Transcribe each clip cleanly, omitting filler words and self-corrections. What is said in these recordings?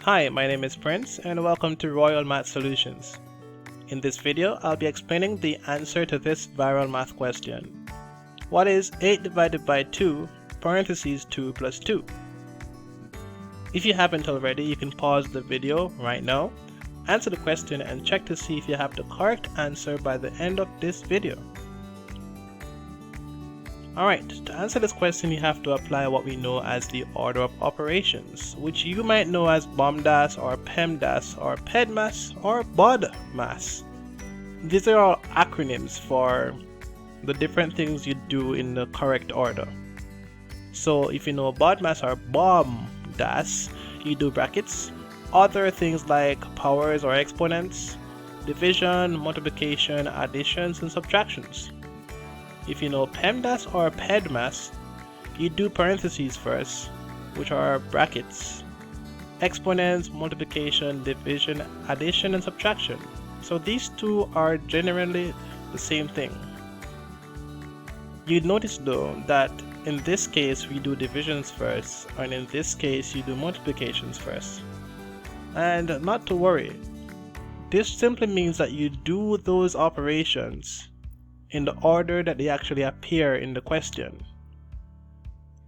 Hi, my name is Prince and welcome to Royal Math Solutions. In this video, I'll be explaining the answer to this viral math question. What is 8 divided by 2 parentheses 2 plus 2? If you haven't already, you can pause the video right now, answer the question and check to see if you have the correct answer by the end of this video. Alright, to answer this question you have to apply what we know as the order of operations, which you might know as BOMDAS or PEMDAS or PEDMAS or BODMAS. These are all acronyms for the different things you do in the correct order. So if you know BODMAS or BOMDAS, you do brackets, other things like powers or exponents, division, multiplication, additions and subtractions. If you know PEMDAS or PEDMAS, you do parentheses first, which are brackets, exponents, multiplication, division, addition, and subtraction. So these two are generally the same thing. You'd notice though that in this case we do divisions first, and in this case you do multiplications first. And not to worry, this simply means that you do those operations in the order that they actually appear in the question.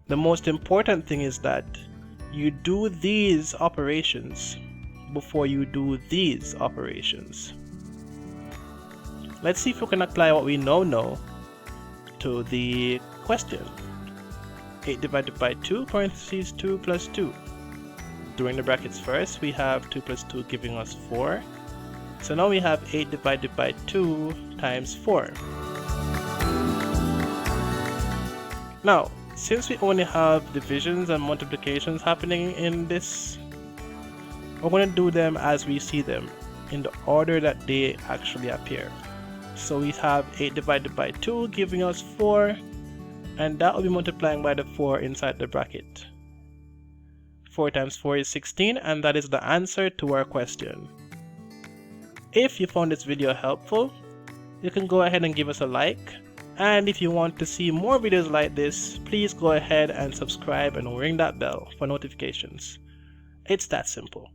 The most important thing is that you do these operations before you do these operations. Let's see if we can apply what we know to the question. 8 divided by 2 parentheses 2 plus 2. Doing the brackets first, we have 2 plus 2 giving us 4. So now we have 8 divided by 2 times 4. Now, since we only have divisions and multiplications happening in this, we're going to do them as we see them, in the order that they actually appear. So we have 8 divided by 2 giving us 4, and that will be multiplying by the 4 inside the bracket. 4 times 4 is 16, and that is the answer to our question. If you found this video helpful, you can go ahead and give us a like. And if you want to see more videos like this, please go ahead and subscribe and ring that bell for notifications. It's that simple.